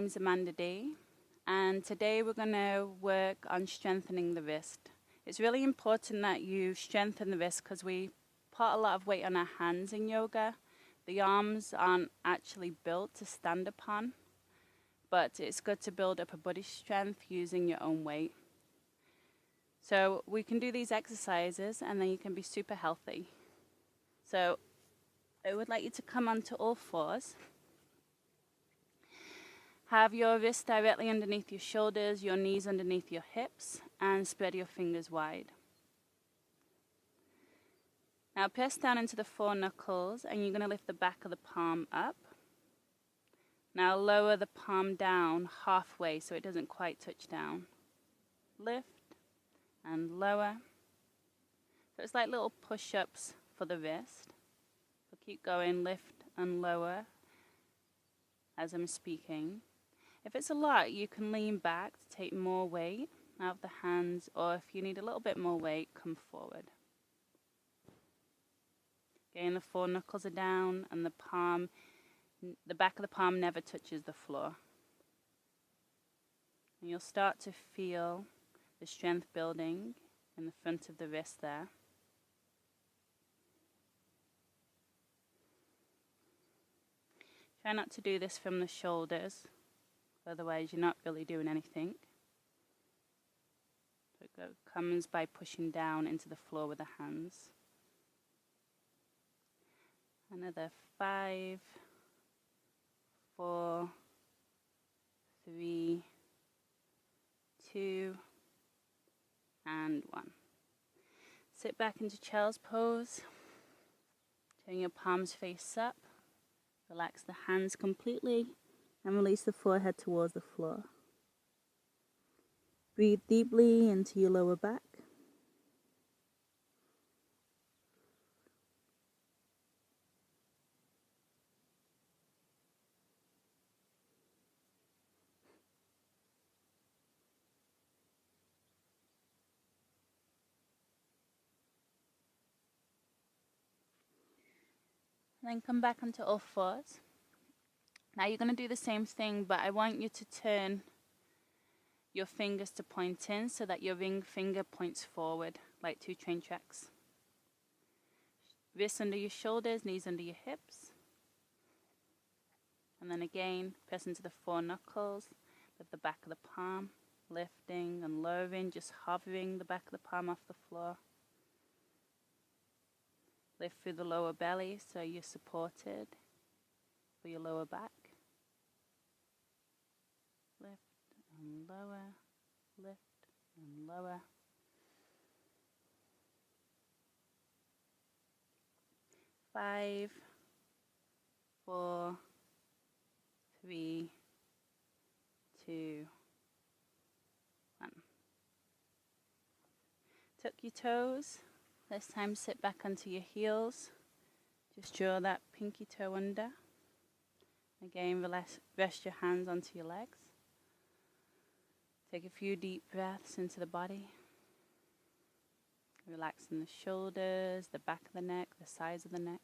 name's Amanda D, and today we're going to work on strengthening the wrist. It's really important that you strengthen the wrist because we put a lot of weight on our hands in yoga. The arms aren't actually built to stand upon, but it's good to build up a body strength using your own weight. So we can do these exercises and then you can be super healthy. So I would like you to come onto all fours. Have your wrists directly underneath your shoulders, your knees underneath your hips, and spread your fingers wide. Now press down into the four knuckles and you're going to lift the back of the palm up. Now lower the palm down halfway so it doesn't quite touch down. Lift and lower. So it's like little push-ups for the wrist. So keep going, lift and lower as I'm speaking. If it's a lot, you can lean back to take more weight out of the hands, or if you need a little bit more weight, come forward. Again, the four knuckles are down and the back of the palm never touches the floor. And you'll start to feel the strength building in the front of the wrist there. Try not to do this from the shoulders, otherwise you're not really doing anything. So it comes by pushing down into the floor with the hands. Another 5, 4, 3, 2, and 1. Sit back into child's pose. Turn your palms face up. Relax the hands completely and release the forehead towards the floor. Breathe deeply into your lower back. Then come back onto all fours. Now you're going to do the same thing, but I want you to turn your fingers to point in so that your ring finger points forward, like 2 train tracks. Wrists under your shoulders, knees under your hips. And then again, press into the 4 knuckles, lift the back of the palm, lifting and lowering, just hovering the back of the palm off the floor. Lift through the lower belly so you're supported for your lower back. Lift and lower, lift and lower. Five, 4, 3, 2, 1. Tuck your toes. This time sit back onto your heels. Just draw that pinky toe under. Again, rest your hands onto your legs. Take a few deep breaths into the body. Relaxing the shoulders, the back of the neck, the sides of the neck.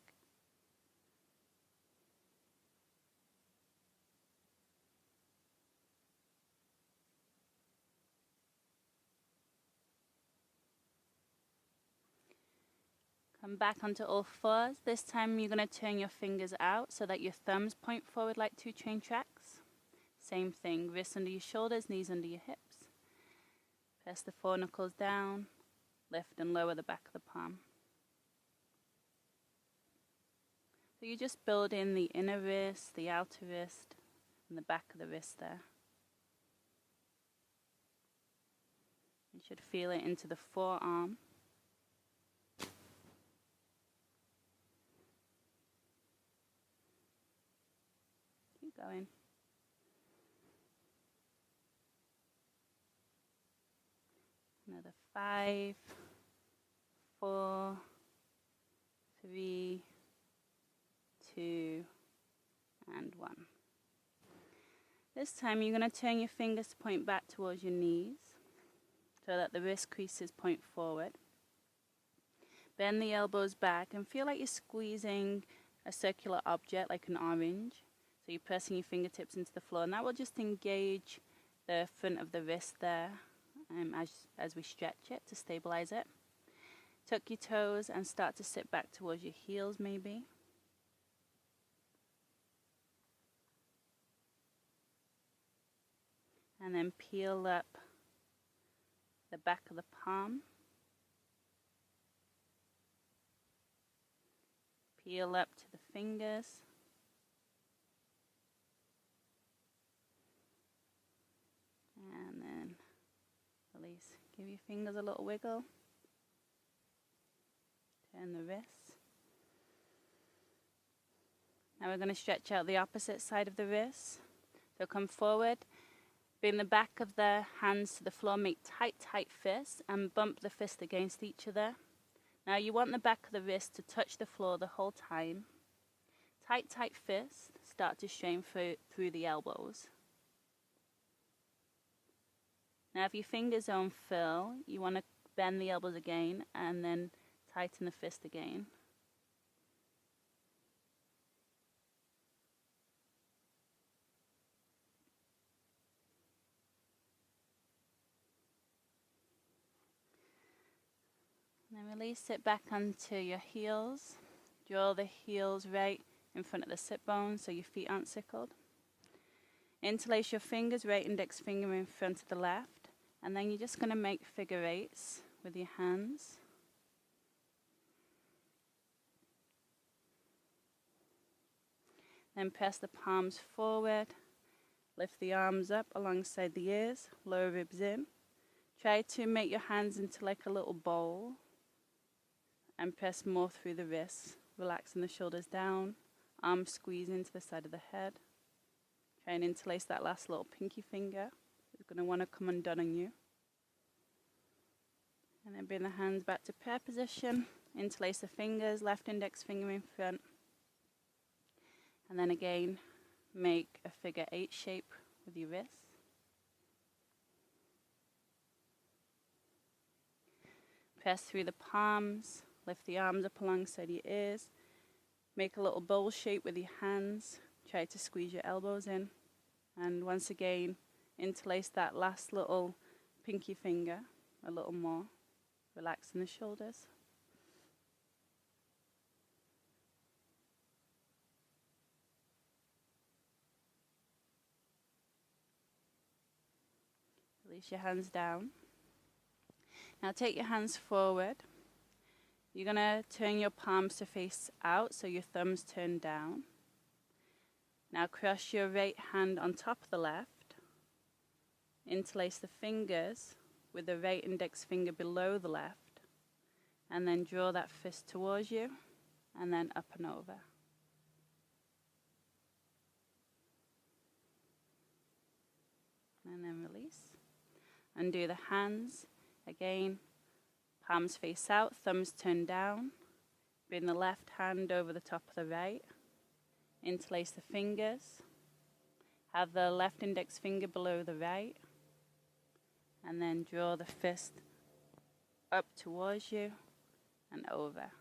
Come back onto all fours. This time you're going to turn your fingers out so that your thumbs point forward like 2 train tracks. Same thing, wrists under your shoulders, knees under your hips. Press the 4 knuckles down, lift and lower the back of the palm. So you just build in the inner wrist, the outer wrist, and the back of the wrist there. You should feel it into the forearm. Keep going. Another 5, 4, 3, 2, and 1. This time you're going to turn your fingers to point back towards your knees so that the wrist creases point forward. Bend the elbows back and feel like you're squeezing a circular object like an orange. So you're pressing your fingertips into the floor, and that will just engage the front of the wrist there as we stretch it to stabilize it. Tuck your toes and start to sit back towards your heels maybe. And then peel up the back of the palm. Peel up to the fingers. And then release. Give your fingers a little wiggle. Turn the wrists. Now we're going to stretch out the opposite side of the wrist. So come forward. Bring the back of the hands to the floor. Make tight, tight fists and bump the fist against each other. Now you want the back of the wrist to touch the floor the whole time. Tight, tight fists. Start to strain through the elbows. Now if your fingers don't fill, you want to bend the elbows again and then tighten the fist again. And then release, sit back onto your heels. Draw the heels right in front of the sit bones so your feet aren't sickled. Interlace your fingers, right index finger in front of the left. And then you're just going to make figure eights with your hands. Then press the palms forward. Lift the arms up alongside the ears. Lower ribs in. Try to make your hands into like a little bowl. And press more through the wrists. Relaxing the shoulders down. Arms squeeze into the side of the head. Try and interlace that last little pinky finger. It's going to want to come undone on you. And then bring the hands back to prayer position. Interlace the fingers, left index finger in front. And then again, make a figure eight shape with your wrists. Press through the palms, lift the arms up alongside your ears. Make a little bowl shape with your hands. Try to squeeze your elbows in. And once again, interlace that last little pinky finger a little more. Relaxing the shoulders. Release your hands down. Now take your hands forward. You're going to turn your palms to face out so your thumbs turn down. Now cross your right hand on top of the left. Interlace the fingers with the right index finger below the left. And then draw that fist towards you. And then up and over. And then release. Undo the hands. Again, palms face out, thumbs turn down. Bring the left hand over the top of the right. Interlace the fingers. Have the left index finger below the right. And then draw the fist up towards you and over.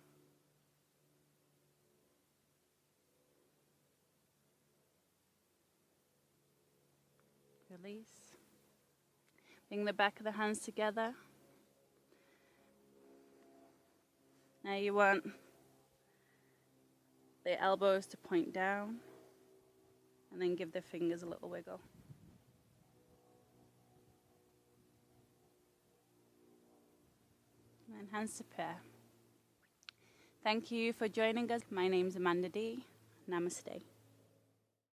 Release. Bring the back of the hands together. Now you want the elbows to point down and then give the fingers a little wiggle. And hands to prayer. Thank you for joining us. My name's Amanda D. Namaste.